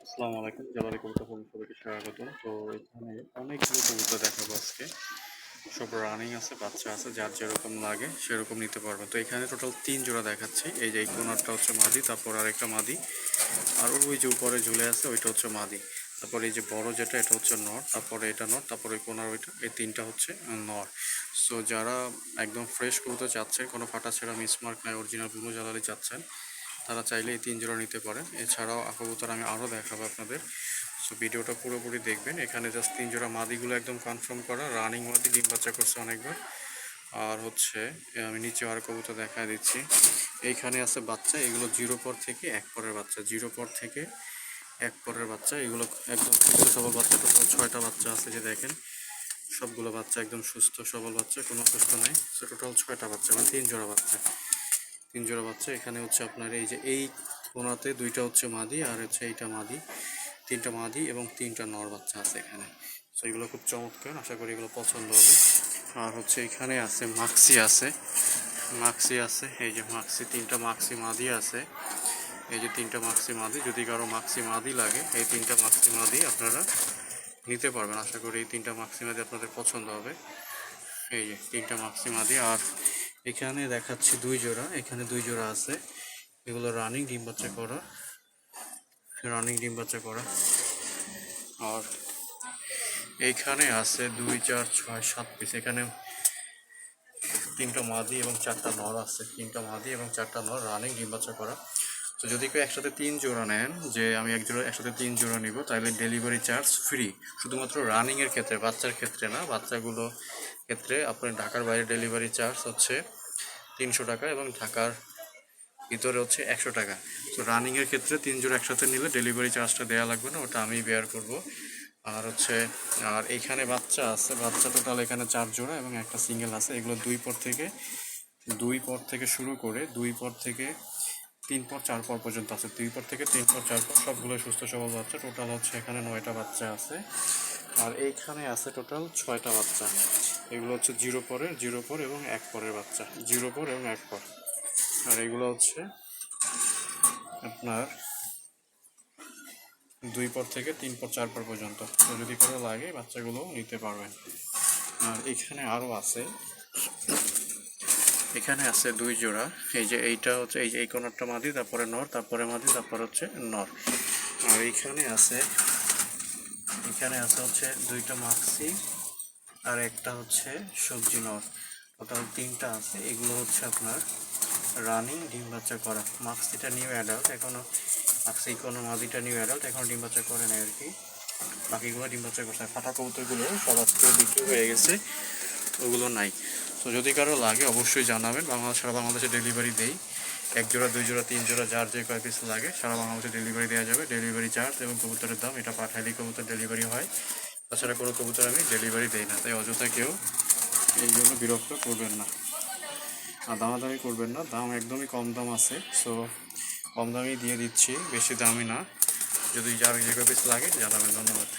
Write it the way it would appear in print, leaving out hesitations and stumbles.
আসসালামু আলাইকুম। জালালি কবুতর ফার্মে সবাইকে স্বাগতম। তো এখানে অনেকগুলো কবুতর দেখাবো আজকে। সব রানিং আছে, বাচ্চা আছে, যার যেরকম লাগে সেরকম নিতে পারবেন। তো এখানে টোটাল 3 জোড়া দেখাচ্ছি। এই যে এই কোনারটা হচ্ছে মাদি, তারপর আরেকটা মাদি, আর ওই যে উপরে ঝুলে আছে ওইটা হচ্ছে মাদি। তারপর এই যে বড় যেটা এটা হচ্ছে নর, তারপরে এটা নর, তারপর ওই কোনার ওইটা, এই তিনটা হচ্ছে নর। সো যারা একদম ফ্রেশ কবুতর চাচ্ছেন, কোনো ফাটা ছেঁড়া মিসমার্ক নাই, অরিজিনাল ব্লু জালালি চাচ্ছেন, তারা চাইলে এই 3 জোড়া নিতে পারেন। এছাড়াও কবুতর আমি আরও দেখাবো আপনাদের। সো ভিডিওটা পুরোপুরি দেখবেন। এখানে জাস্ট 3 জোড়া মাদিগুলো একদম কনফার্ম করা, রানিং মাদি, ডিম বাচ্চা করছে অনেকবার। আর হচ্ছে আমি নিচে আর কবুতর দেখা দিচ্ছি। এইখানে আছে বাচ্চা, এগুলো 0 পর থেকে 1 পরের বাচ্চা, 0 পর থেকে 1 পরের বাচ্চা। এগুলো একদম সুস্থ সবল বাচ্চা, টোটাল 6টা বাচ্চা আছে যে দেখেন। সবগুলো বাচ্চা একদম সুস্থ সবল বাচ্চা, কোনো অসুস্থ নাই। সো টোটাল 6টা বাচ্চা, মানে 3 জোড়া বাচ্চা, 3 জোড়া বাচ্চা। এখানে হচ্ছে আপনার এই যে এই কোনাতে 2টা হচ্ছে মাদি, আর হচ্ছে এইটা মাদি, 3টা মাদি এবং 3টা নর বাচ্চা আছে এখানে। সো এগুলো খুব চমৎকার, আশা করি এগুলো পছন্দ হবে। আর হচ্ছে এখানে আছে মাক্সি আছে, মাক্সি আছে, এই যে মাক্সি, 3টা মাক্সি মাদি আছে। এই যে 3টা মাক্সি মাদি, যদি কারো মাক্সি মাদি লাগে এই 3টা মাক্সি মাদি আপনারা নিতে পারবেন। আশা করি এই 3টা মাক্সি মাদি আপনাদের পছন্দ হবে। এই যে 3টা মাক্সি মাদি। আর এখানে দেখাচ্ছি 2 জোড়া, এখানে 2 জোড়া আছে। এগুলো রানিং ডিম বাচ্চা করা, রানিং ডিম বাচ্চা করা। আর এইখানে আছে 2 4 6 7 পিস। এখানে 3টা মাদি এবং 4টা নর আছে, 3টা মাদি এবং 4টা নর, রানিং ডিম বাচ্চা করা। তো যদি কেউ একসাথে 3 জোড়া নেন, যে আমি এক জোড়া একসাথে 3 জোড়া নিব, তাহলে ডেলিভারি চার্জ ফ্রি। শুধুমাত্র রানিংয়ের ক্ষেত্রে, বাচ্চার ক্ষেত্রে না। বাচ্চাগুলো ক্ষেত্রে আপনার ঢাকার বাইরে ডেলিভারি চার্জ হচ্ছে 300 টাকা এবং ঢাকার ভিতরে হচ্ছে 100 টাকা। তো রানিংয়ের ক্ষেত্রে 3 জোড়া একসাথে নিলে ডেলিভারি চার্জটা দেওয়া লাগবে না, ওটা আমি বেয়ার করব। আর হচ্ছে আর এইখানে বাচ্চা আছে, বাচ্চা টোটাল এখানে 4 জোড়া এবং একটা সিঙ্গেল আছে। এগুলো 2 পর থেকে শুরু করে 2 পর থেকে 3 পর 4 পর পর্যন্ত আছে। 2 পর থেকে 3 পর 4 পর সবগুলো সুস্থ সবল বাচ্চা। টোটাল হচ্ছে এখানে 9টা বাচ্চা আছে। আর এইখানে আছে টোটাল 6টা বাচ্চা। এগুলো হচ্ছে 0 পরের, 0 পর এবং 1 পরের বাচ্চা, 0 পর এবং 1 পর। আর এগুলো হচ্ছে আপনার 2 পর থেকে 3 পর 4 পর পর্যন্ত। তো যদি করে লাগে বাচ্চাগুলো নিতে পারবেন। আর এখানে আরও আছে, এখানে আছে 2 জোড়া। এই যে এইটা হচ্ছে এই যে এই কোনারটা মাদি, তারপরে নর, তারপরে মাদি, তারপর হচ্ছে নর। আর এখানে আছে হচ্ছে 2টা মাক্সি আর একটা হচ্ছে সবজি নর। টোটাল 3টা আছে। এগুলো হচ্ছে আপনার রানিং ডিম বাচ্চা করা। মাক্সিটা নিউ অ্যাডাল্ট, এখনও মাক্সি কোনো মাদিটা নিউ অ্যাডাল্ট, এখনও ডিম বাচ্চা করে না আর কি। বাকিগুলো ডিম বাচ্চা করছে। ফাটা কবুতরগুলো সব আজকে বিক্রি হয়ে গেছে, ওগুলো নাই। তো যদি কারো লাগে অবশ্যই জানাবেন। সারা বাংলাদেশে ডেলিভারি দেই। 1 জোড়া 2 জোড়া 3 জোড়া যার যে কয় পিস লাগে সারা বাংলাদেশে ডেলিভারি দেওয়া যাবে। ডেলিভারি চার্জ এবং কবুতরের দাম এটা পাঠাইলেই কবুতর ডেলিভারি হয়। তাছাড়া কোনো কবুতর আমি ডেলিভারি দেই না, তাই অযথা কেউ এই জন্য বিরক্ত করবেন না আর দামাদামি করবেন না। দাম একদমই কম দাম আছে। সো কম দামেই দিয়ে দিচ্ছি, বেশি দামই না। যদি যার যে কয় পিস লাগে জানাবেন। ধন্যবাদ।